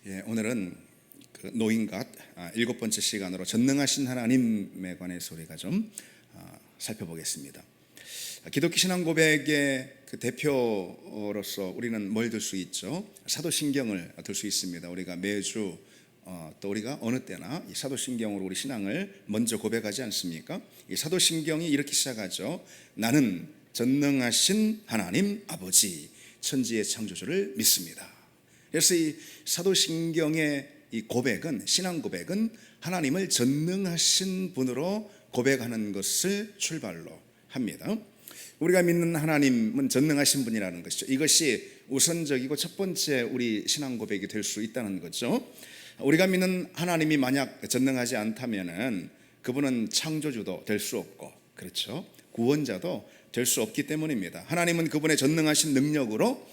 오늘은 그 노인갓 일곱 번째 시간으로 전능하신 하나님에 관해서 우리가 좀 살펴보겠습니다. 기독교 신앙 고백의 그 대표로서 우리는 뭘 들 수 있죠? 사도신경을 들 수 있습니다. 우리가 매주 또 우리가 어느 때나 이 사도신경으로 우리 신앙을 먼저 고백하지 않습니까? 이 사도신경이 이렇게 시작하죠. 나는 전능하신 하나님 아버지 천지의 창조주를 믿습니다. 그래서 이 사도신경의 이 고백은, 신앙 고백은 하나님을 전능하신 분으로 고백하는 것을 출발로 합니다. 우리가 믿는 하나님은 전능하신 분이라는 것이죠. 이것이 우선적이고 첫 번째 우리 신앙 고백이 될 수 있다는 거죠. 우리가 믿는 하나님이 만약 전능하지 않다면은 그분은 창조주도 될 수 없고, 그렇죠, 구원자도 될 수 없기 때문입니다. 하나님은 그분의 전능하신 능력으로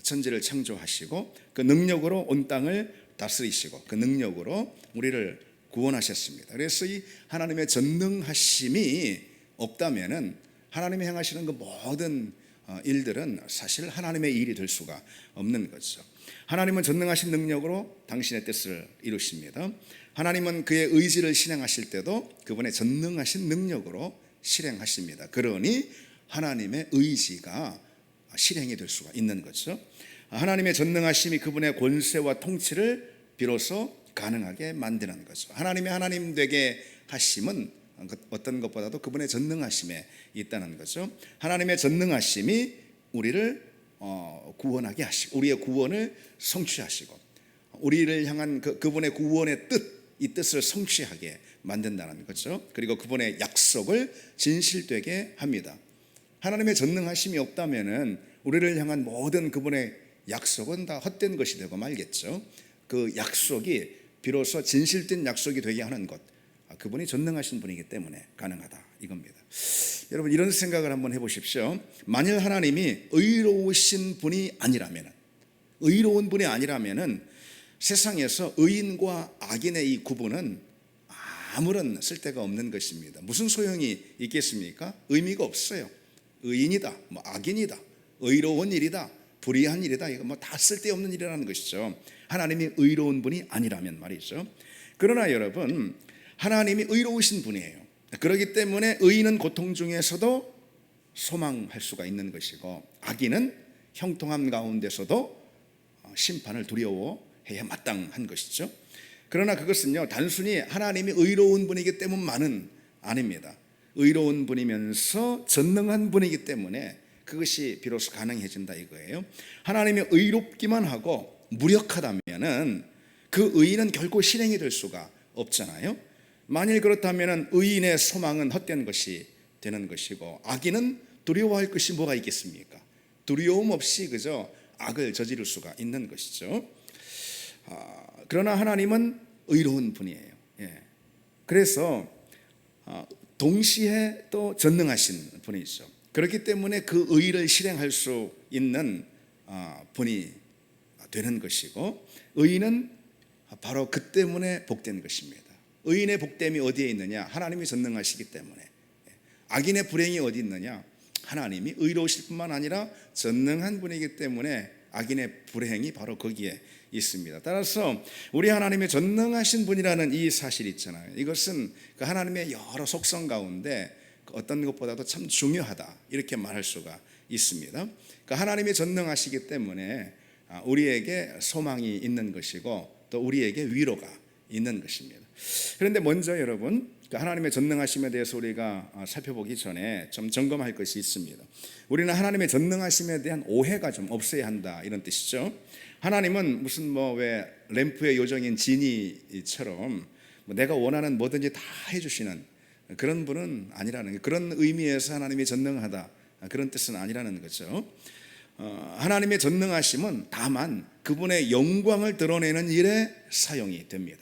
천지를 창조하시고 그 능력으로 온 땅을 다스리시고 그 능력으로 우리를 구원하셨습니다. 그래서 이 하나님의 전능하심이 없다면은 하나님이 행하시는 그 모든 일들은 사실 하나님의 일이 될 수가 없는 거죠. 하나님은 전능하신 능력으로 당신의 뜻을 이루십니다. 하나님은 그의 의지를 실행하실 때도 그분의 전능하신 능력으로 실행하십니다. 그러니 하나님의 의지가 실행이 될 수가 있는 거죠. 하나님의 전능하심이 그분의 권세와 통치를 비로소 가능하게 만드는 거죠. 하나님의 하나님 되게 하심은 어떤 것보다도 그분의 전능하심에 있다는 거죠. 하나님의 전능하심이 우리를 구원하게 하시고 우리의 구원을 성취하시고 우리를 향한 그분의 구원의 뜻, 이 뜻을 성취하게 만든다는 거죠. 그리고 그분의 약속을 진실되게 합니다. 하나님의 전능하심이 없다면은 우리를 향한 모든 그분의 약속은 다 헛된 것이 되고 말겠죠. 그 약속이 비로소 진실된 약속이 되게 하는 것, 그분이 전능하신 분이기 때문에 가능하다 이겁니다. 여러분, 이런 생각을 한번 해보십시오. 만일 하나님이 의로우신 분이 아니라면, 의로운 분이 아니라면은 세상에서 의인과 악인의 이 구분은 아무런 쓸데가 없는 것입니다. 무슨 소용이 있겠습니까? 의미가 없어요. 의인이다, 악인이다, 의로운 일이다, 불의한 일이다, 이거 다 쓸데없는 일이라는 것이죠. 하나님이 의로운 분이 아니라면 말이죠. 그러나 여러분, 하나님이 의로우신 분이에요. 그렇기 때문에 의인은 고통 중에서도 소망할 수가 있는 것이고 악인은 형통함 가운데서도 심판을 두려워해야 마땅한 것이죠. 그러나 그것은요, 단순히 하나님이 의로운 분이기 때문만은 아닙니다. 의로운 분이면서 전능한 분이기 때문에 그것이 비로소 가능해진다 이거예요. 하나님이 의롭기만 하고 무력하다면은 그 의인은 결코 실행이 될 수가 없잖아요. 만일 그렇다면은 의인의 소망은 헛된 것이 되는 것이고 악인은 두려워할 것이 뭐가 있겠습니까? 두려움 없이 그저 악을 저지를 수가 있는 것이죠. 그러나 하나님은 의로운 분이에요. 그래서 동시에 또 전능하신 분이죠. 그렇기 때문에 그 의를 실행할 수 있는 분이 되는 것이고 의인은 바로 그 때문에 복된 것입니다. 의인의 복됨이 어디에 있느냐? 하나님이 전능하시기 때문에. 악인의 불행이 어디 있느냐? 하나님이 의로우실 뿐만 아니라 전능한 분이기 때문에 악인의 불행이 바로 거기에 있습니다. 따라서 우리 하나님의 전능하신 분이라는 이 사실 있잖아요. 이것은 그 하나님의 여러 속성 가운데 어떤 것보다도 참 중요하다 이렇게 말할 수가 있습니다. 그 하나님이 전능하시기 때문에 우리에게 소망이 있는 것이고 또 우리에게 위로가 있는 것입니다. 그런데 먼저 여러분, 하나님의 전능하심에 대해서 우리가 살펴보기 전에 좀 점검할 것이 있습니다. 우리는 하나님의 전능하심에 대한 오해가 좀 없어야 한다 이런 뜻이죠. 하나님은 무슨 왜 램프의 요정인 지니처럼 내가 원하는 뭐든지 다 해주시는 그런 분은 아니라는, 그런 의미에서 하나님이 전능하다 그런 뜻은 아니라는 거죠. 하나님의 전능하심은 다만 그분의 영광을 드러내는 일에 사용이 됩니다.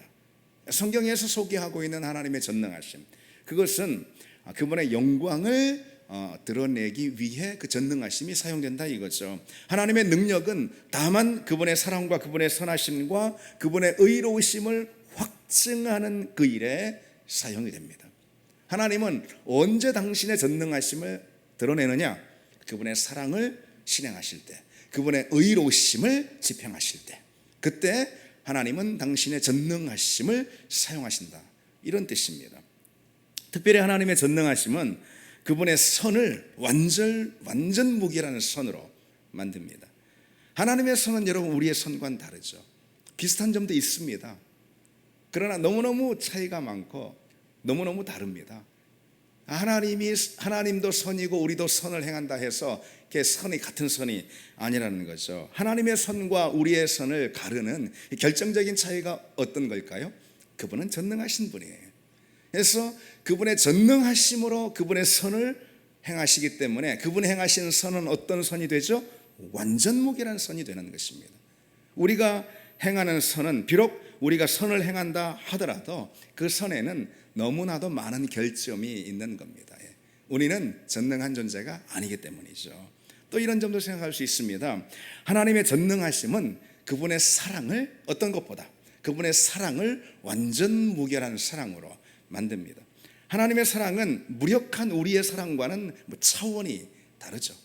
성경에서 소개하고 있는 하나님의 전능하심, 그것은 그분의 영광을 드러내기 위해 그 전능하심이 사용된다 이거죠. 하나님의 능력은 다만 그분의 사랑과 그분의 선하심과 그분의 의로우심을 확증하는 그 일에 사용이 됩니다. 하나님은 언제 당신의 전능하심을 드러내느냐? 그분의 사랑을 실행하실 때, 그분의 의로우심을 집행하실 때, 그때 하나님은 당신의 전능하심을 사용하신다, 이런 뜻입니다. 특별히 하나님의 전능하심은 그분의 선을 완전 무결한 선으로 만듭니다. 하나님의 선은 여러분 우리의 선과는 다르죠. 비슷한 점도 있습니다. 그러나 너무너무 차이가 많고 너무너무 다릅니다. 하나님도 선이고 우리도 선을 행한다 해서 선이 같은 선이 아니라는 거죠. 하나님의 선과 우리의 선을 가르는 결정적인 차이가 어떤 걸까요? 그분은 전능하신 분이에요. 그래서 그분의 전능하심으로 그분의 선을 행하시기 때문에 그분이 행하신 선은 어떤 선이 되죠? 완전무결한 선이 되는 것입니다. 우리가 행하는 선은 비록 우리가 선을 행한다 하더라도 그 선에는 너무나도 많은 결점이 있는 겁니다. 우리는 전능한 존재가 아니기 때문이죠. 또 이런 점도 생각할 수 있습니다. 하나님의 전능하심은 그분의 사랑을 어떤 것보다 그분의 사랑을 완전 무결한 사랑으로 만듭니다. 하나님의 사랑은 무력한 우리의 사랑과는 차원이 다르죠.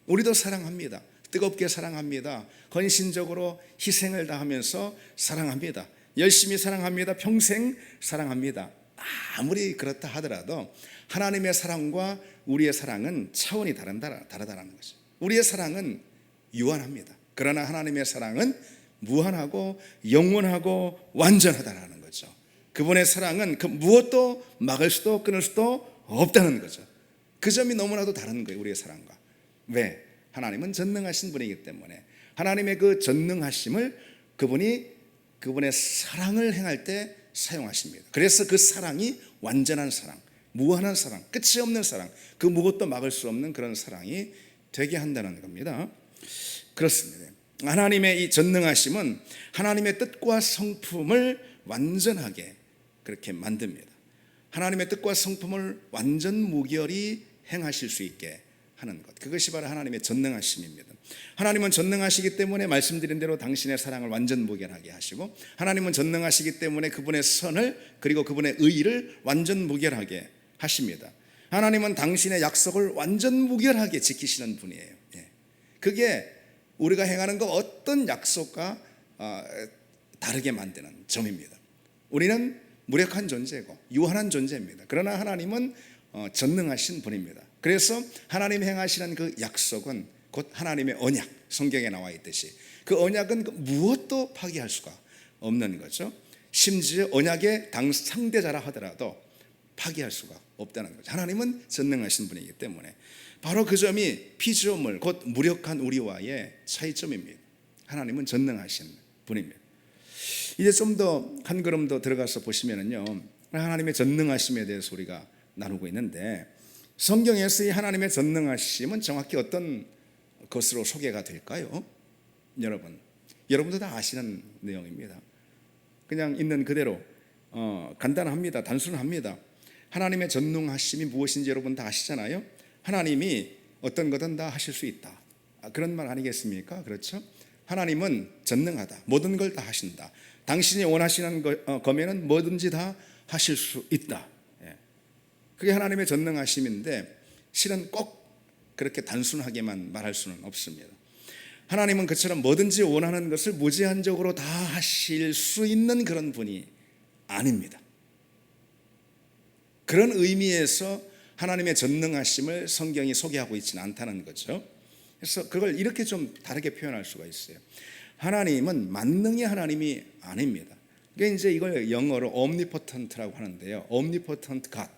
우리도 사랑합니다. 뜨겁게 사랑합니다. 헌신적으로 희생을 다하면서 사랑합니다. 열심히 사랑합니다. 평생 사랑합니다. 아무리 그렇다 하더라도 하나님의 사랑과 우리의 사랑은 차원이 다르다는 거죠. 우리의 사랑은 유한합니다. 그러나 하나님의 사랑은 무한하고 영원하고 완전하다는 거죠. 그분의 사랑은 그 무엇도 막을 수도 끊을 수도 없다는 거죠. 그 점이 너무나도 다른 거예요, 우리의 사랑과. 왜? 하나님은 전능하신 분이기 때문에 하나님의 그 전능하심을 그분이 그분의 사랑을 행할 때 사용하십니다. 그래서 그 사랑이 완전한 사랑, 무한한 사랑, 끝이 없는 사랑, 그 무엇도 막을 수 없는 그런 사랑이 되게 한다는 겁니다. 그렇습니다. 하나님의 이 전능하심은 하나님의 뜻과 성품을 완전하게 그렇게 만듭니다. 하나님의 뜻과 성품을 완전 무결히 행하실 수 있게 하는 것, 그것이 바로 하나님의 전능하심입니다. 하나님은 전능하시기 때문에 말씀드린 대로 당신의 사랑을 완전 무결하게 하시고, 하나님은 전능하시기 때문에 그분의 선을 그리고 그분의 의의를 완전 무결하게 하십니다. 하나님은 당신의 약속을 완전 무결하게 지키시는 분이에요. 그게 우리가 행하는 것 어떤 약속과 다르게 만드는 점입니다. 우리는 무력한 존재고 유한한 존재입니다. 그러나 하나님은 전능하신 분입니다. 그래서 하나님이 행하시는 그 약속은 곧 하나님의 언약, 성경에 나와 있듯이 그 언약은 무엇도 파기할 수가 없는 거죠. 심지어 언약의 상대자라 하더라도 파기할 수가 없다는 거죠. 하나님은 전능하신 분이기 때문에 바로 그 점이 피조물 곧 무력한 우리와의 차이점입니다. 하나님은 전능하신 분입니다. 이제 좀 더 한 걸음 더 들어가서 보시면은요, 하나님의 전능하심에 대해서 우리가 나누고 있는데, 성경에서 이 하나님의 전능하심은 정확히 어떤 것으로 소개가 될까요? 여러분도 다 아시는 내용입니다. 그냥 있는 그대로 간단합니다. 단순합니다. 하나님의 전능하심이 무엇인지 여러분 다 아시잖아요. 하나님이 어떤 것은 다 하실 수 있다, 그런 말 아니겠습니까? 그렇죠? 하나님은 전능하다. 모든 걸 다 하신다. 당신이 원하시는 거면은 뭐든지 다 하실 수 있다. 그게 하나님의 전능하심인데, 실은 꼭 그렇게 단순하게만 말할 수는 없습니다. 하나님은 그처럼 뭐든지 원하는 것을 무제한적으로 다 하실 수 있는 그런 분이 아닙니다. 그런 의미에서 하나님의 전능하심을 성경이 소개하고 있지는 않다는 거죠. 그래서 그걸 이렇게 좀 다르게 표현할 수가 있어요. 하나님은 만능의 하나님이 아닙니다. 그게 이제 이걸 영어로 omnipotent라고 하는데요. omnipotent God,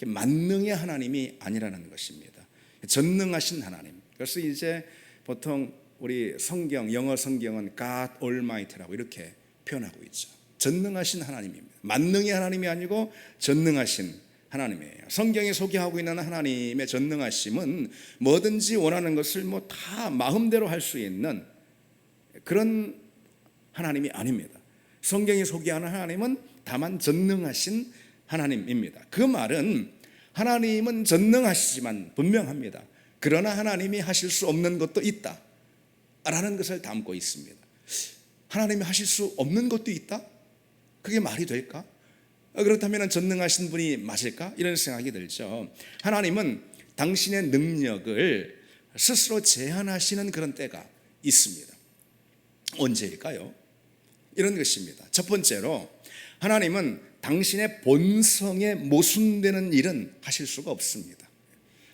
만능의 하나님이 아니라는 것입니다. 전능하신 하나님. 그래서 이제 보통 우리 성경, 영어 성경은 God Almighty라고 이렇게 표현하고 있죠. 전능하신 하나님입니다. 만능의 하나님이 아니고 전능하신 하나님이에요. 성경이 소개하고 있는 하나님의 전능하심은 뭐든지 원하는 것을 뭐 다 마음대로 할 수 있는 그런 하나님이 아닙니다. 성경이 소개하는 하나님은 다만 전능하신 하나님입니다. 그 말은 하나님은 전능하시지만 분명합니다. 그러나 하나님이 하실 수 없는 것도 있다 라는 것을 담고 있습니다. 하나님이 하실 수 없는 것도 있다? 그게 말이 될까? 그렇다면 전능하신 분이 맞을까? 이런 생각이 들죠. 하나님은 당신의 능력을 스스로 제한하시는 그런 때가 있습니다. 언제일까요? 이런 것입니다. 첫 번째로 하나님은 당신의 본성에 모순되는 일은 하실 수가 없습니다.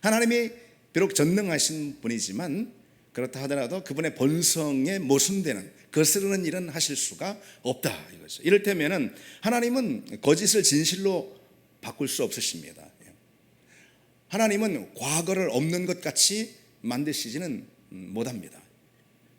하나님이 비록 전능하신 분이지만 그렇다 하더라도 그분의 본성에 모순되는 거스르는 일은 하실 수가 없다 이거죠. 이를테면은 하나님은 거짓을 진실로 바꿀 수 없으십니다. 하나님은 과거를 없는 것 같이 만드시지는 못합니다.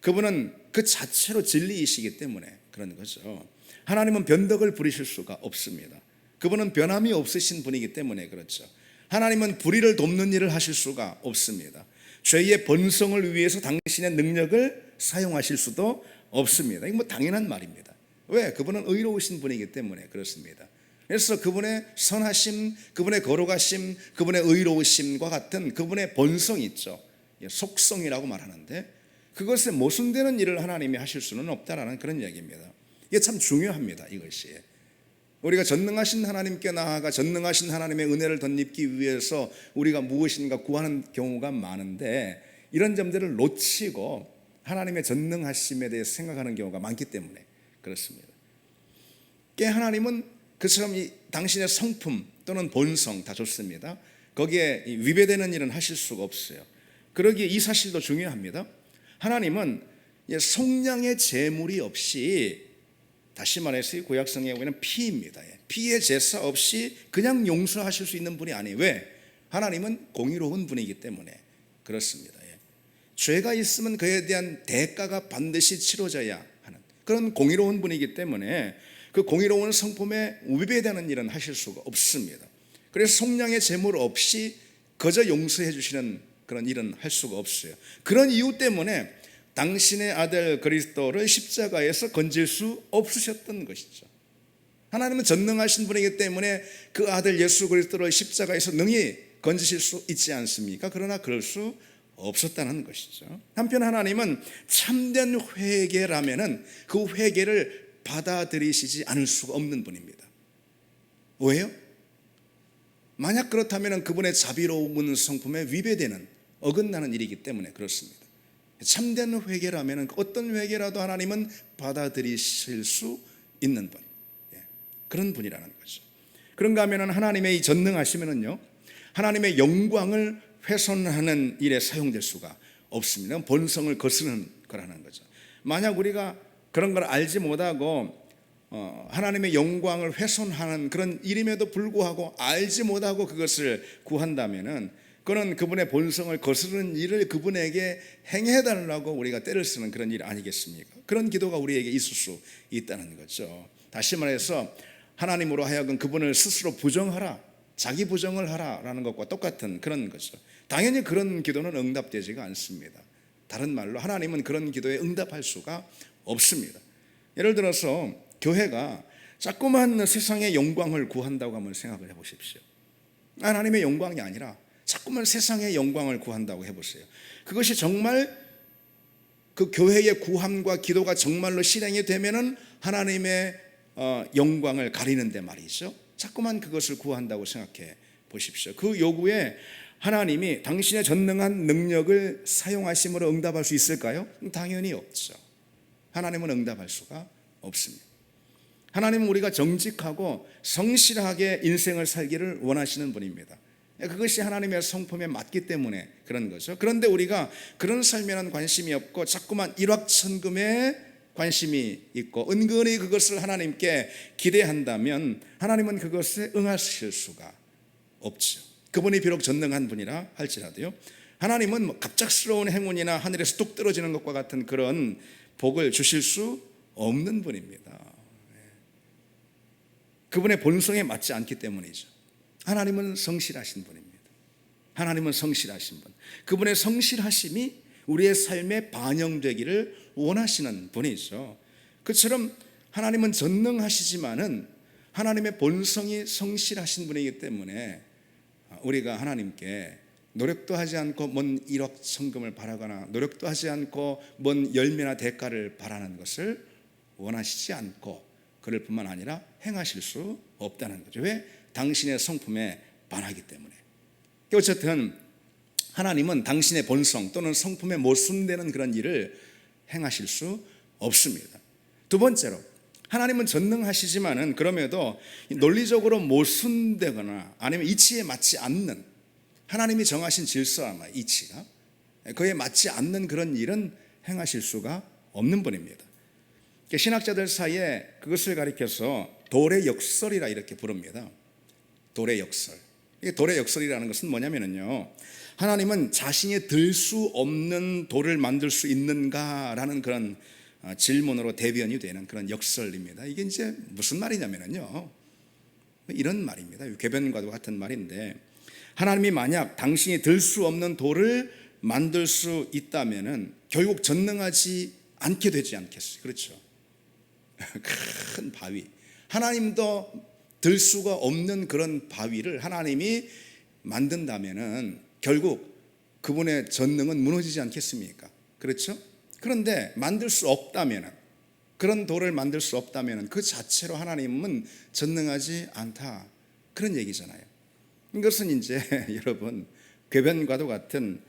그분은 그 자체로 진리이시기 때문에 그런 거죠. 하나님은 변덕을 부리실 수가 없습니다. 그분은 변함이 없으신 분이기 때문에 그렇죠. 하나님은 불의를 돕는 일을 하실 수가 없습니다. 죄의 본성을 위해서 당신의 능력을 사용하실 수도 없습니다. 이거 뭐 당연한 말입니다. 왜? 그분은 의로우신 분이기 때문에 그렇습니다. 그래서 그분의 선하심, 그분의 거룩하심, 그분의 의로우심과 같은 그분의 본성이 있죠. 속성이라고 말하는데 그것에 모순되는 일을 하나님이 하실 수는 없다라는 그런 얘기입니다. 이게 참 중요합니다. 이것이 우리가 전능하신 하나님께 나아가 전능하신 하나님의 은혜를 덧입기 위해서 우리가 무엇인가 구하는 경우가 많은데 이런 점들을 놓치고 하나님의 전능하심에 대해서 생각하는 경우가 많기 때문에 그렇습니다. 하나님은 그처럼 당신의 성품 또는 본성 다 좋습니다. 거기에 위배되는 일은 하실 수가 없어요. 그러기에 이 사실도 중요합니다. 하나님은 속량의 제물이 없이, 다시 말해서 구약성경에 보면 피입니다. 피의 제사 없이 그냥 용서하실 수 있는 분이 아니에요. 왜? 하나님은 공의로운 분이기 때문에 그렇습니다. 죄가 있으면 그에 대한 대가가 반드시 치러져야 하는 그런 공의로운 분이기 때문에 그 공의로운 성품에 위배되는 일은 하실 수가 없습니다. 그래서 속량의 제물 없이 거저 용서해 주시는 그런 일은 할 수가 없어요. 그런 이유 때문에 당신의 아들 그리스도를 십자가에서 건질 수 없으셨던 것이죠. 하나님은 전능하신 분이기 때문에 그 아들 예수 그리스도를 십자가에서 능히 건지실 수 있지 않습니까? 그러나 그럴 수 없었다는 것이죠. 한편 하나님은 참된 회개라면은 그 회개를 받아들이시지 않을 수가 없는 분입니다. 왜요? 만약 그렇다면 그분의 자비로운 성품에 위배되는 어긋나는 일이기 때문에 그렇습니다. 참된 회개라면 어떤 회개라도 하나님은 받아들이실 수 있는 분, 그런 분이라는 거죠. 그런가 하면 하나님의 이 전능하시면은요, 하나님의 영광을 훼손하는 일에 사용될 수가 없습니다. 본성을 거스르는 거라는 거죠. 만약 우리가 그런 걸 알지 못하고 하나님의 영광을 훼손하는 그런 일임에도 불구하고 알지 못하고 그것을 구한다면은 그는 그분의 본성을 거스르는 일을 그분에게 행해달라고 우리가 때를 쓰는 그런 일 아니겠습니까? 그런 기도가 우리에게 있을 수 있다는 거죠. 다시 말해서 하나님으로 하여금 그분을 스스로 부정하라, 자기 부정을 하라라는 것과 똑같은 그런 거죠. 당연히 그런 기도는 응답되지가 않습니다. 다른 말로 하나님은 그런 기도에 응답할 수가 없습니다. 예를 들어서 교회가 자꾸만 세상의 영광을 구한다고 한번 생각을 해보십시오. 하나님의 영광이 아니라 자꾸만 세상의 영광을 구한다고 해보세요. 그것이 정말 그 교회의 구함과 기도가 정말로 실행이 되면은 하나님의 영광을 가리는데 말이죠. 자꾸만 그것을 구한다고 생각해 보십시오. 그 요구에 하나님이 당신의 전능한 능력을 사용하심으로 응답할 수 있을까요? 당연히 없죠. 하나님은 응답할 수가 없습니다. 하나님은 우리가 정직하고 성실하게 인생을 살기를 원하시는 분입니다. 그것이 하나님의 성품에 맞기 때문에 그런 거죠. 그런데 우리가 그런 삶에는 관심이 없고 자꾸만 일확천금에 관심이 있고 은근히 그것을 하나님께 기대한다면 하나님은 그것에 응하실 수가 없죠. 그분이 비록 전능한 분이라 할지라도요, 하나님은 갑작스러운 행운이나 하늘에서 뚝 떨어지는 것과 같은 그런 복을 주실 수 없는 분입니다. 그분의 본성에 맞지 않기 때문이죠. 하나님은 성실하신 분입니다. 하나님은 성실하신 분. 그분의 성실하심이 우리의 삶에 반영되기를 원하시는 분이죠. 그처럼 하나님은 전능하시지만은 하나님의 본성이 성실하신 분이기 때문에 우리가 하나님께 노력도 하지 않고 뭔 1억 천금을 바라거나 노력도 하지 않고 뭔 열매나 대가를 바라는 것을 원하시지 않고 그럴 뿐만 아니라 행하실 수 없다는 거죠. 왜? 당신의 성품에 반하기 때문에. 어쨌든 하나님은 당신의 본성 또는 성품에 모순되는 그런 일을 행하실 수 없습니다. 두 번째로 하나님은 전능하시지만은 그럼에도 논리적으로 모순되거나 아니면 이치에 맞지 않는, 하나님이 정하신 질서, 이치가 그에 맞지 않는 그런 일은 행하실 수가 없는 분입니다. 신학자들 사이에 그것을 가리켜서 돌의 역설이라 이렇게 부릅니다. 돌의 역설. 이게 돌의 역설이라는 것은 뭐냐면요, 하나님은 자신이 들 수 없는 돌을 만들 수 있는가라는 그런 질문으로 대변이 되는 그런 역설입니다. 이게 이제 무슨 말이냐면요, 이런 말입니다. 궤변과도 같은 말인데, 하나님이 만약 당신이 들 수 없는 돌을 만들 수 있다면은 결국 전능하지 않게 되지 않겠어요? 그렇죠? 큰 바위, 하나님도 들 수가 없는 그런 바위를 하나님이 만든다면은 결국 그분의 전능은 무너지지 않겠습니까? 그렇죠? 그런데 만들 수 없다면은, 그런 돌을 만들 수 없다면은 그 자체로 하나님은 전능하지 않다, 그런 얘기잖아요. 이것은 이제 여러분 궤변과도 같은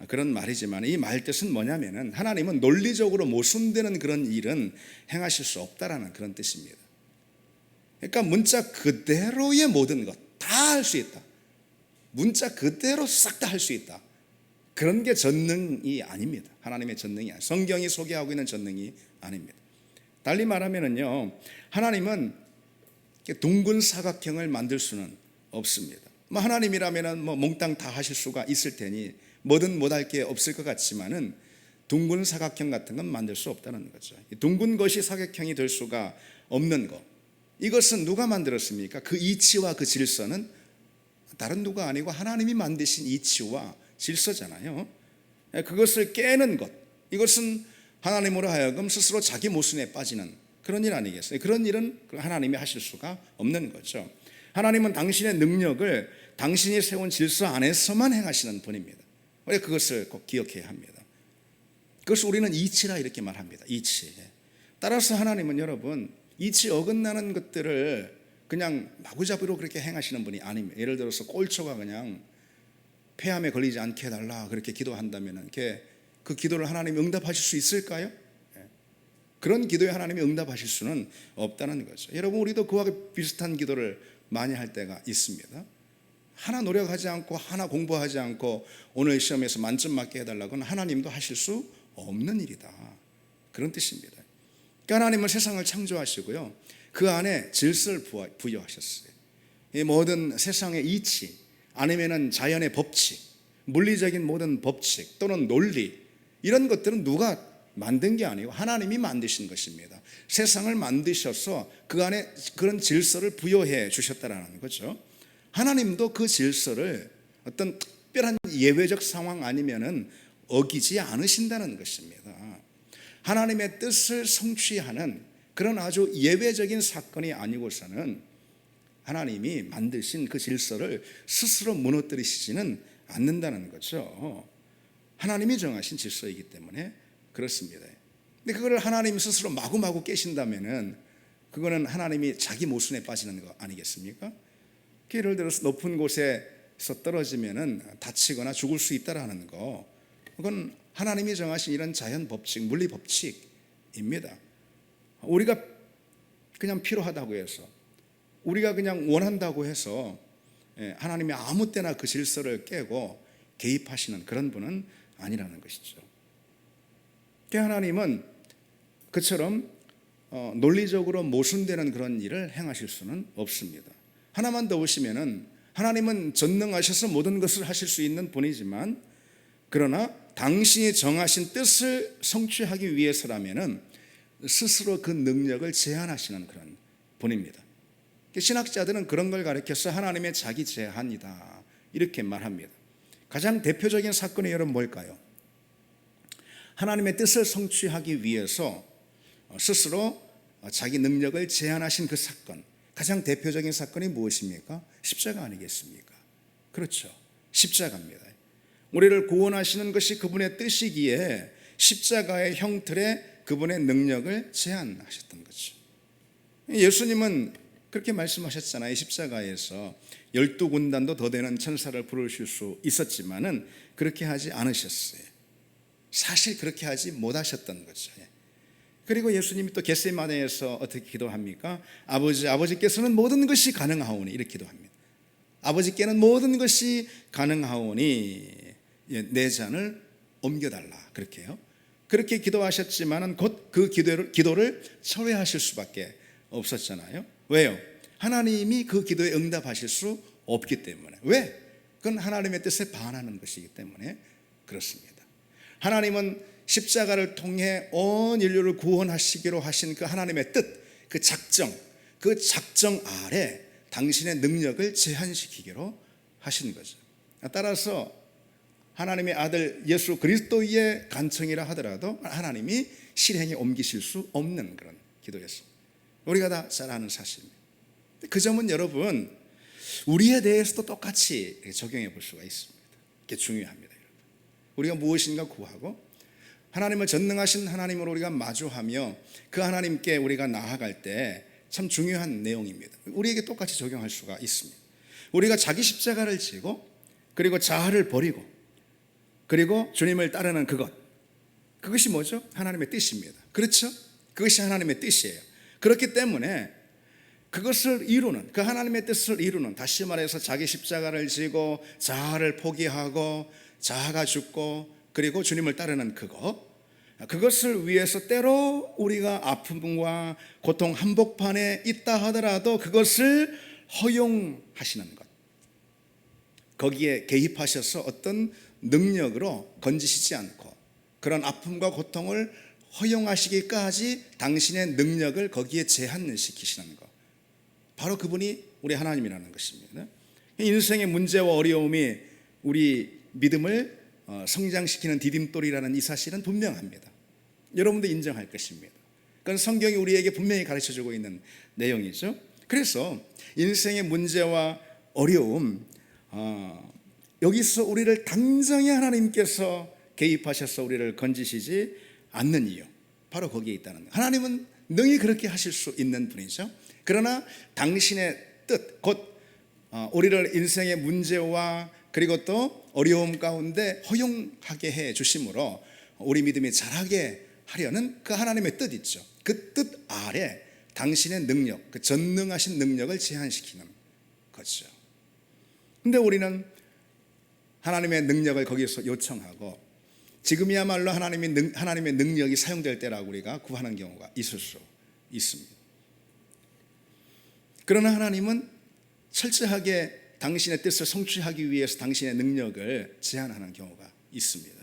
그런 말이지만, 이 말 뜻은 뭐냐면은 하나님은 논리적으로 모순되는 그런 일은 행하실 수 없다라는 그런 뜻입니다. 그러니까 문자 그대로의 모든 것 다 할 수 있다, 문자 그대로 싹 다 할 수 있다, 그런 게 전능이 아닙니다. 하나님의 전능이 아닙니다. 성경이 소개하고 있는 전능이 아닙니다. 달리 말하면은요, 하나님은 둥근 사각형을 만들 수는 없습니다. 하나님이라면은 몽땅 다 하실 수가 있을 테니 뭐든 못할 게 없을 것 같지만은 둥근 사각형 같은 건 만들 수 없다는 거죠. 둥근 것이 사각형이 될 수가 없는 것, 이것은 누가 만들었습니까? 그 이치와 그 질서는 다른 누가 아니고 하나님이 만드신 이치와 질서잖아요. 그것을 깨는 것, 이것은 하나님으로 하여금 스스로 자기 모순에 빠지는 그런 일 아니겠어요? 그런 일은 하나님이 하실 수가 없는 거죠. 하나님은 당신의 능력을 당신이 세운 질서 안에서만 행하시는 분입니다. 우리가 그것을 꼭 기억해야 합니다. 그것을 우리는 이치라 이렇게 말합니다. 이치. 따라서 하나님은 여러분 이치 어긋나는 것들을 그냥 마구잡이로 그렇게 행하시는 분이 아닙니다. 예를 들어서 꼴초가 그냥 폐암에 걸리지 않게 해달라 그렇게 기도한다면 그 기도를 하나님이 응답하실 수 있을까요? 그런 기도에 하나님이 응답하실 수는 없다는 거죠. 여러분 우리도 그와 비슷한 기도를 많이 할 때가 있습니다. 하나 노력하지 않고 하나 공부하지 않고 오늘 시험에서 만점 맞게 해달라고는 하나님도 하실 수 없는 일이다, 그런 뜻입니다. 그러니까 하나님은 세상을 창조하시고요, 그 안에 질서를 부여하셨어요. 이 모든 세상의 이치 아니면은 자연의 법칙, 물리적인 모든 법칙 또는 논리, 이런 것들은 누가 만든 게 아니고 하나님이 만드신 것입니다. 세상을 만드셔서 그 안에 그런 질서를 부여해 주셨다라는 거죠. 하나님도 그 질서를 어떤 특별한 예외적 상황 아니면은 어기지 않으신다는 것입니다. 하나님의 뜻을 성취하는 그런 아주 예외적인 사건이 아니고서는 하나님이 만드신 그 질서를 스스로 무너뜨리시지는 않는다는 거죠. 하나님이 정하신 질서이기 때문에 그렇습니다. 근데 그걸 하나님 스스로 마구마구 깨신다면은 그거는 하나님이 자기 모순에 빠지는 거 아니겠습니까? 예를 들어서 높은 곳에서 떨어지면은 다치거나 죽을 수 있다라는 거, 그건 하나님이 정하신 이런 자연 법칙, 물리 법칙입니다. 우리가 그냥 필요하다고 해서, 우리가 그냥 원한다고 해서 하나님이 아무 때나 그 질서를 깨고 개입하시는 그런 분은 아니라는 것이죠. 하나님은 그처럼 논리적으로 모순되는 그런 일을 행하실 수는 없습니다. 하나만 더 보시면은 하나님은 전능하셔서 모든 것을 하실 수 있는 분이지만, 그러나 당신이 정하신 뜻을 성취하기 위해서라면은 스스로 그 능력을 제한하시는 그런 분입니다. 신학자들은 그런 걸 가리켜서 하나님의 자기 제한이다 이렇게 말합니다. 가장 대표적인 사건이 여러분 뭘까요? 하나님의 뜻을 성취하기 위해서 스스로 자기 능력을 제한하신 그 사건, 가장 대표적인 사건이 무엇입니까? 십자가 아니겠습니까? 그렇죠, 십자가입니다. 우리를 구원하시는 것이 그분의 뜻이기에 십자가의 형틀에 그분의 능력을 제한하셨던 거죠. 예수님은 그렇게 말씀하셨잖아요. 십자가에서 12군단도 더 되는 천사를 부르실 수 있었지만은 그렇게 하지 않으셨어요. 사실 그렇게 하지 못하셨던 거죠. 그리고 예수님이 또 겟세마네에서 어떻게 기도합니까? 아버지께서는 모든 것이 가능하오니 이렇게 기도합니다. 아버지께는 모든 것이 가능하오니 내 잔을 옮겨달라 그렇게요. 그렇게 기도하셨지만은 곧 그 기도를 철회하실 수밖에 없었잖아요. 왜요? 하나님이 그 기도에 응답하실 수 없기 때문에. 왜? 그건 하나님의 뜻에 반하는 것이기 때문에 그렇습니다. 하나님은 십자가를 통해 온 인류를 구원하시기로 하신 그 하나님의 뜻, 그 작정 아래 당신의 능력을 제한시키기로 하신 거죠. 따라서 하나님의 아들 예수 그리스도의 간청이라 하더라도 하나님이 실행에 옮기실 수 없는 그런 기도였습니다. 우리가 다 잘 아는 사실입니다. 그 점은 여러분 우리에 대해서도 똑같이 적용해 볼 수가 있습니다. 이게 중요합니다. 여러분. 우리가 무엇인가 구하고 하나님을 전능하신 하나님으로 우리가 마주하며 그 하나님께 우리가 나아갈 때 참 중요한 내용입니다. 우리에게 똑같이 적용할 수가 있습니다. 우리가 자기 십자가를 지고 그리고 자아를 버리고 그리고 주님을 따르는 그것이 뭐죠? 하나님의 뜻입니다. 그렇죠? 그것이 하나님의 뜻이에요. 그렇기 때문에 그것을 이루는, 그 하나님의 뜻을 이루는, 다시 말해서 자기 십자가를 지고 자아를 포기하고 자아가 죽고 그리고 주님을 따르는 그것을 위해서 때로 우리가 아픔과 고통 한복판에 있다 하더라도 그것을 허용하시는 것, 거기에 개입하셔서 어떤 능력으로 건지시지 않고 그런 아픔과 고통을 허용하시기까지 당신의 능력을 거기에 제한시키시는 것, 바로 그분이 우리 하나님이라는 것입니다. 인생의 문제와 어려움이 우리 믿음을 성장시키는 디딤돌이라는 이 사실은 분명합니다. 여러분도 인정할 것입니다. 그건 성경이 우리에게 분명히 가르쳐주고 있는 내용이죠. 그래서 인생의 문제와 어려움, 여기서 우리를 당장에 하나님께서 개입하셔서 우리를 건지시지 않는 이유, 바로 거기에 있다는 거예요. 하나님은 능히 그렇게 하실 수 있는 분이죠. 그러나 당신의 뜻, 곧 우리를 인생의 문제와 그리고 또 어려움 가운데 허용하게 해 주심으로 우리 믿음이 자라게 하려는 그 하나님의 뜻 있죠. 그 뜻 아래 당신의 능력, 그 전능하신 능력을 제한시키는 거죠. 근데 우리는 하나님의 능력을 거기서 요청하고 지금이야말로 하나님의 능력이 사용될 때라고 우리가 구하는 경우가 있을 수 있습니다. 그러나 하나님은 철저하게 당신의 뜻을 성취하기 위해서 당신의 능력을 제한하는 경우가 있습니다.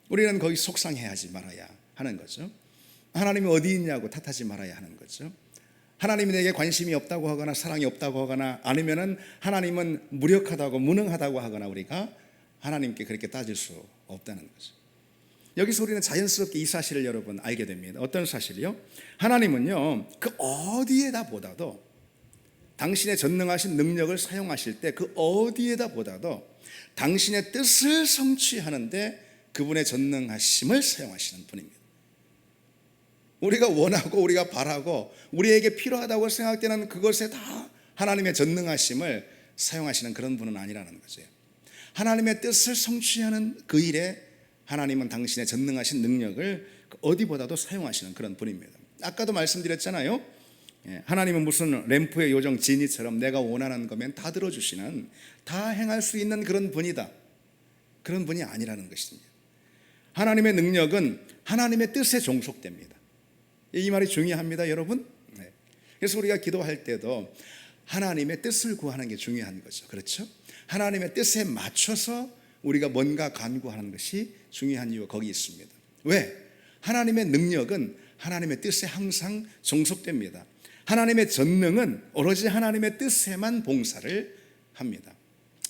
우리는 거기 속상해하지 말아야 하는 거죠. 하나님이 어디 있냐고 탓하지 말아야 하는 거죠. 하나님이 내게 관심이 없다고 하거나 사랑이 없다고 하거나 아니면은 하나님은 무력하다고 무능하다고 하거나 우리가 하나님께 그렇게 따질 수 없다는 거죠. 여기서 우리는 자연스럽게 이 사실을 여러분 알게 됩니다. 어떤 사실이요? 하나님은요 그 어디에다 보다도 당신의 전능하신 능력을 사용하실 때 그 어디에다 보다도 당신의 뜻을 성취하는데 그분의 전능하심을 사용하시는 분입니다. 우리가 원하고 우리가 바라고 우리에게 필요하다고 생각되는 그것에 다 하나님의 전능하심을 사용하시는 그런 분은 아니라는 거죠. 하나님의 뜻을 성취하는 그 일에 하나님은 당신의 전능하신 능력을 어디보다도 사용하시는 그런 분입니다. 아까도 말씀드렸잖아요. 하나님은 무슨 램프의 요정 지니처럼 내가 원하는 거면 다 들어주시는, 다 행할 수 있는 그런 분이다. 그런 분이 아니라는 것입니다. 하나님의 능력은 하나님의 뜻에 종속됩니다. 이 말이 중요합니다, 여러분. 그래서 우리가 기도할 때도 하나님의 뜻을 구하는 게 중요한 거죠. 그렇죠? 하나님의 뜻에 맞춰서 우리가 뭔가 간구하는 것이 중요한 이유가 거기 있습니다. 왜? 하나님의 능력은 하나님의 뜻에 항상 종속됩니다. 하나님의 전능은 오로지 하나님의 뜻에만 봉사를 합니다.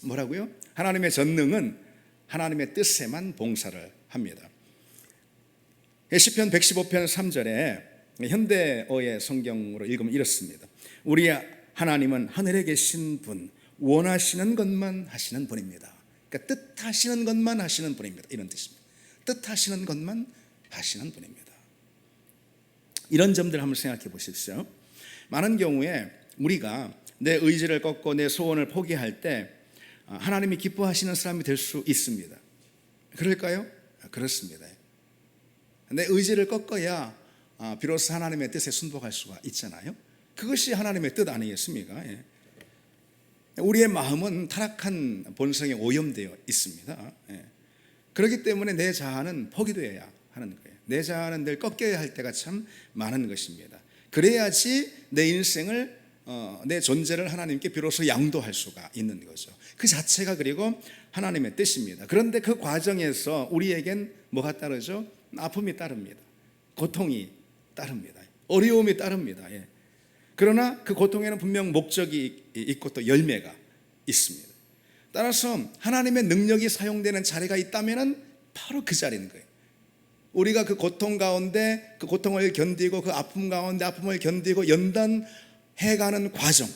뭐라고요? 하나님의 전능은 하나님의 뜻에만 봉사를 합니다. 시편 115편 3절에 현대어의 성경으로 읽으면 이렇습니다. 우리 하나님은 하늘에 계신 분, 원하시는 것만 하시는 분입니다. 그러니까 뜻하시는 것만 하시는 분입니다. 이런 뜻입니다. 뜻하시는 것만 하시는 분입니다. 이런 점들 한번 생각해 보십시오. 많은 경우에 우리가 내 의지를 꺾고 내 소원을 포기할 때 하나님이 기뻐하시는 사람이 될 수 있습니다. 그럴까요? 그렇습니다. 내 의지를 꺾어야 비로소 하나님의 뜻에 순복할 수가 있잖아요. 그것이 하나님의 뜻 아니겠습니까? 예. 우리의 마음은 타락한 본성에 오염되어 있습니다. 예. 그렇기 때문에 내 자아는 포기되어야 하는 거예요. 내 자아는 늘 꺾여야 할 때가 참 많은 것입니다. 그래야지 내 인생을 내 존재를 하나님께 비로소 양도할 수가 있는 거죠. 그 자체가 그리고 하나님의 뜻입니다. 그런데 그 과정에서 우리에겐 뭐가 따르죠? 아픔이 따릅니다. 고통이 따릅니다. 어려움이 따릅니다. 예. 그러나 그 고통에는 분명 목적이 있고 또 열매가 있습니다. 따라서 하나님의 능력이 사용되는 자리가 있다면 바로 그 자리인 거예요. 우리가 그 고통 가운데 그 고통을 견디고 그 아픔 가운데 아픔을 견디고 연단해가는 과정,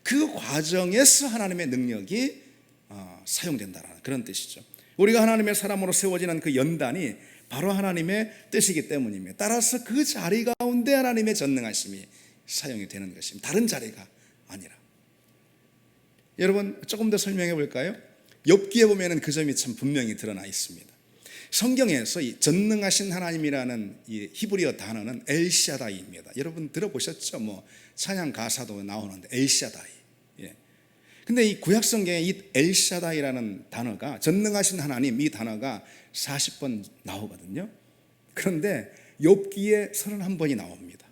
그 과정에서 하나님의 능력이 사용된다는 그런 뜻이죠. 우리가 하나님의 사람으로 세워지는 그 연단이 바로 하나님의 뜻이기 때문입니다. 따라서 그 자리 가운데 하나님의 전능하심이 사용이 되는 것입니다. 다른 자리가 아니라. 여러분 조금 더 설명해 볼까요? 욥기에 보면은 그 점이 참 분명히 드러나 있습니다. 성경에서 이 전능하신 하나님이라는 이 히브리어 단어는 엘샤다이입니다. 여러분 들어보셨죠? 뭐 찬양 가사도 나오는데 엘샤다이. 예. 근데 이 구약 성경에 이 엘샤다이라는 단어가 전능하신 하나님 이 단어가 40번 나오거든요. 그런데 욥기에 31번이 나옵니다.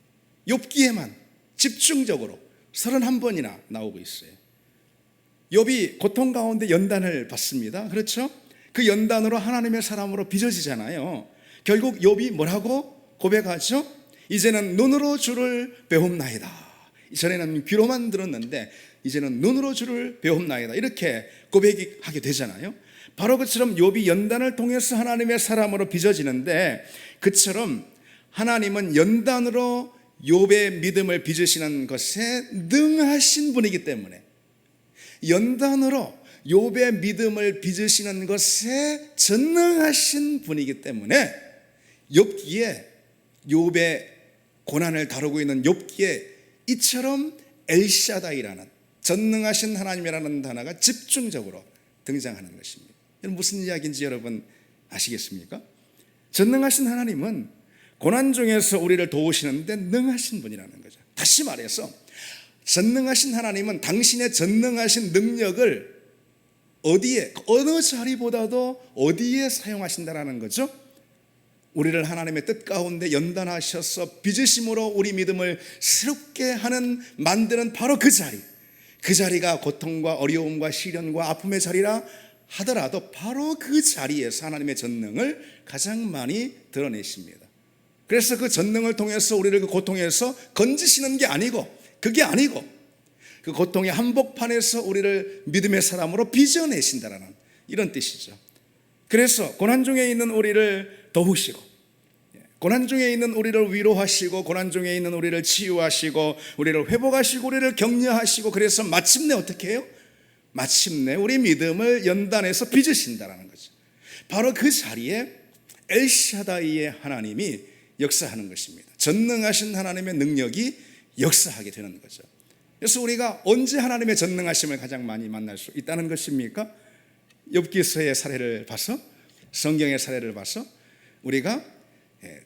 욥기에만 집중적으로 31번이나 나오고 있어요. 욥이 고통 가운데 연단을 받습니다. 그렇죠? 그 연단으로 하나님의 사람으로 빚어지잖아요. 결국 욥이 뭐라고 고백하죠? 이제는 눈으로 주를 배움나이다. 이전에는 귀로만 들었는데 이제는 눈으로 주를 배움나이다. 이렇게 고백하게 되잖아요. 바로 그처럼 욥이 연단을 통해서 하나님의 사람으로 빚어지는데, 그처럼 하나님은 연단으로 욥의 믿음을 빚으시는 것에 능하신 분이기 때문에, 연단으로 욥의 믿음을 빚으시는 것에 전능하신 분이기 때문에 욥기에 욥의 고난을 다루고 있는 욥기에 이처럼 엘샤다이라는 전능하신 하나님이라는 단어가 집중적으로 등장하는 것입니다. 무슨 이야기인지 여러분 아시겠습니까? 전능하신 하나님은 고난 중에서 우리를 도우시는데 능하신 분이라는 거죠. 다시 말해서 전능하신 하나님은 당신의 전능하신 능력을 어디에, 어느 자리보다도 어디에 사용하신다라는 거죠. 우리를 하나님의 뜻 가운데 연단하셔서 빚으심으로 우리 믿음을 새롭게 만드는 바로 그 자리, 그 자리가 고통과 어려움과 시련과 아픔의 자리라 하더라도 바로 그 자리에서 하나님의 전능을 가장 많이 드러내십니다. 그래서 그 전능을 통해서 우리를 그 고통에서 건지시는 게 아니고, 그게 아니고 그 고통의 한복판에서 우리를 믿음의 사람으로 빚어내신다라는 이런 뜻이죠. 그래서 고난 중에 있는 우리를 도우시고, 고난 중에 있는 우리를 위로하시고, 고난 중에 있는 우리를 치유하시고, 우리를 회복하시고, 우리를 격려하시고, 그래서 마침내 어떻게 해요? 마침내 우리 믿음을 연단해서 빚으신다라는 거죠. 바로 그 자리에 엘샤다이의 하나님이 역사하는 것입니다. 전능하신 하나님의 능력이 역사하게 되는 거죠. 그래서 우리가 언제 하나님의 전능하심을 가장 많이 만날 수 있다는 것입니까? 욥기서의 사례를 봐서, 성경의 사례를 봐서 우리가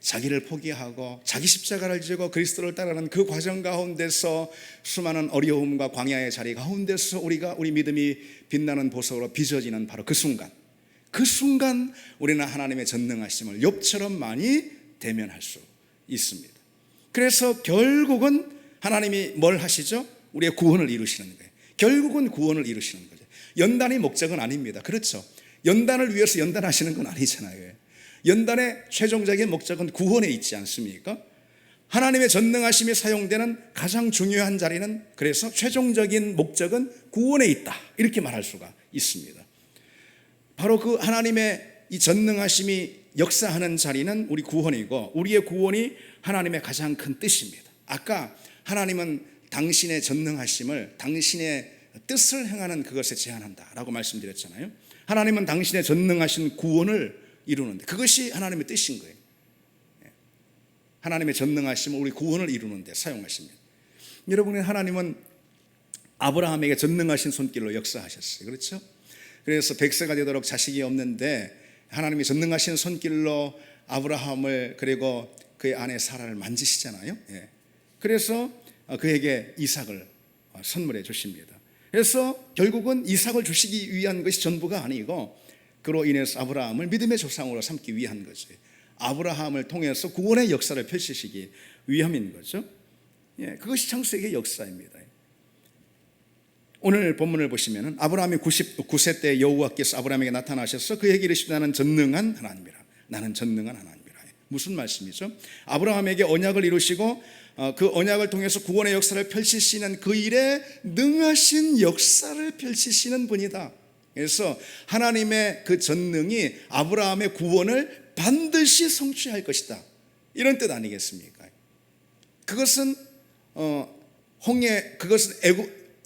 자기를 포기하고 자기 십자가를 지고 그리스도를 따르는 그 과정 가운데서 수많은 어려움과 광야의 자리 가운데서 우리 믿음이 빛나는 보석으로 빚어지는 바로 그 순간 우리는 하나님의 전능하심을 욥처럼 많이 대면할 수 있습니다. 그래서 결국은 하나님이 뭘 하시죠? 우리의 구원을 이루시는 거예요. 결국은 구원을 이루시는 거죠. 연단이 목적은 아닙니다. 그렇죠? 연단을 위해서 연단하시는 건 아니잖아요. 연단의 최종적인 목적은 구원에 있지 않습니까? 하나님의 전능하심이 사용되는 가장 중요한 자리는, 그래서 최종적인 목적은 구원에 있다, 이렇게 말할 수가 있습니다. 바로 그 하나님의 이 전능하심이 역사하는 자리는 우리 구원이고, 우리의 구원이 하나님의 가장 큰 뜻입니다. 아까 하나님은 당신의 전능하심을 당신의 뜻을 행하는 그것에 제한한다라고 말씀드렸잖아요. 하나님은 당신의 전능하신 구원을 이루는데 그것이 하나님의 뜻인 거예요. 하나님의 전능하심을 우리 구원을 이루는데 사용하십니다. 여러분의 하나님은 아브라함에게 전능하신 손길로 역사하셨어요. 그렇죠? 그래서 100세가 되도록 자식이 없는데 하나님이 전능하신 손길로 아브라함을 그리고 그의 아내 사라를 만지시잖아요. 예. 그래서 그에게 이삭을 선물해 주십니다. 그래서 결국은 이삭을 주시기 위한 것이 전부가 아니고 그로 인해서 아브라함을 믿음의 조상으로 삼기 위한 거죠. 아브라함을 통해서 구원의 역사를 펼치시기 위함인 거죠. 예, 그것이 창세기의 역사입니다. 오늘 본문을 보시면 아브라함이 99세 때 여호와께서 아브라함에게 나타나셔서 그에게 이르시되 나는 전능한 하나님이라. 나는 전능한 하나님이라. 무슨 말씀이죠? 아브라함에게 언약을 이루시고 그 언약을 통해서 구원의 역사를 펼치시는 그 일에 능하신 역사를 펼치시는 분이다. 그래서 하나님의 그 전능이 아브라함의 구원을 반드시 성취할 것이다, 이런 뜻 아니겠습니까? 그것은 그것은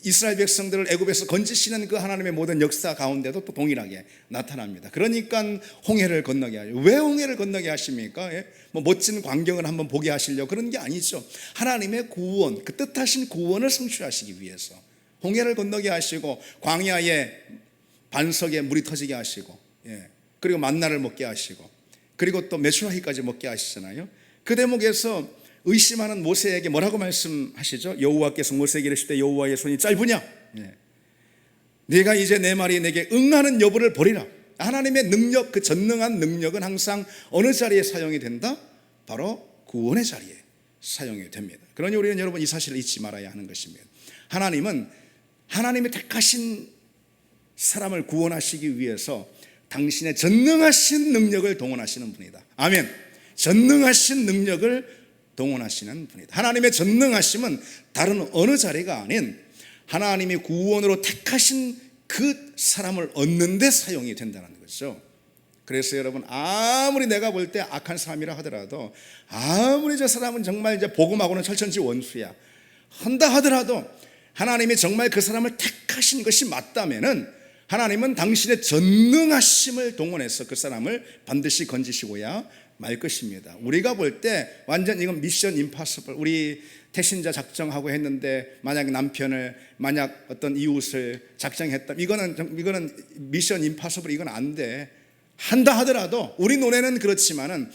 이스라엘 백성들을 애굽에서 건지시는 그 하나님의 모든 역사 가운데도 또 동일하게 나타납니다. 그러니까 홍해를 건너게 하죠. 왜 홍해를 건너게 하십니까? 예? 뭐 멋진 광경을 한번 보게 하시려고 그런 게 아니죠. 하나님의 구원, 그 뜻하신 구원을 성취하시기 위해서 홍해를 건너게 하시고 광야에 반석에 물이 터지게 하시고, 예, 그리고 만나를 먹게 하시고, 그리고 또 메추라기까지 먹게 하시잖아요. 그 대목에서 의심하는 모세에게 뭐라고 말씀하시죠? 여호와께서 모세에게 이르시되 여호와의 손이 짧으냐? 예. 네가 이제 내 말이 내게 응하는 여부를 보리라. 하나님의 능력, 그 전능한 능력은 항상 어느 자리에 사용이 된다? 바로 구원의 자리에 사용이 됩니다. 그러니 우리는 여러분 이 사실을 잊지 말아야 하는 것입니다. 하나님은 하나님이 택하신 사람을 구원하시기 위해서 당신의 전능하신 능력을 동원하시는 분이다. 아멘. 전능하신 능력을 동원하시는 분이다. 하나님의 전능하심은 다른 어느 자리가 아닌 하나님이 구원으로 택하신 그 사람을 얻는 데 사용이 된다는 거죠. 그래서 여러분, 아무리 내가 볼 때 악한 사람이라 하더라도, 아무리 저 사람은 정말 이제 복음하고는 철천지 원수야 한다 하더라도, 하나님이 정말 그 사람을 택하신 것이 맞다면은 하나님은 당신의 전능하심을 동원해서 그 사람을 반드시 건지시고야 말 것입니다. 우리가 볼 때 완전 이건 미션 임파서블, 우리 태신자 작정하고 했는데 만약 남편을, 만약 어떤 이웃을 작정했다, 이거는 미션 임파서블, 이건 안 돼. 한다 하더라도 우리 눈에는 그렇지만은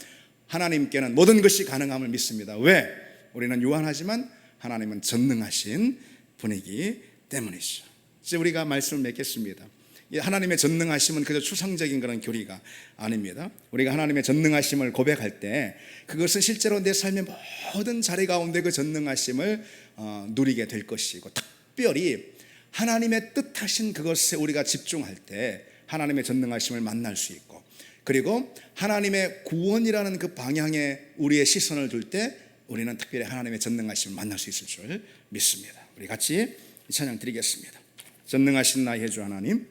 하나님께는 모든 것이 가능함을 믿습니다. 왜? 우리는 유한하지만 하나님은 전능하신 분이기 때문이죠. 이제 우리가 말씀을 맺겠습니다. 하나님의 전능하심은 그저 추상적인 그런 교리가 아닙니다. 우리가 하나님의 전능하심을 고백할 때 그것은 실제로 내 삶의 모든 자리 가운데 그 전능하심을 누리게 될 것이고, 특별히 하나님의 뜻하신 그것에 우리가 집중할 때 하나님의 전능하심을 만날 수 있고, 그리고 하나님의 구원이라는 그 방향에 우리의 시선을 둘 때 우리는 특별히 하나님의 전능하심을 만날 수 있을 줄 믿습니다. 우리 같이 이 찬양 드리겠습니다. 전능하신 나의 주 하나님,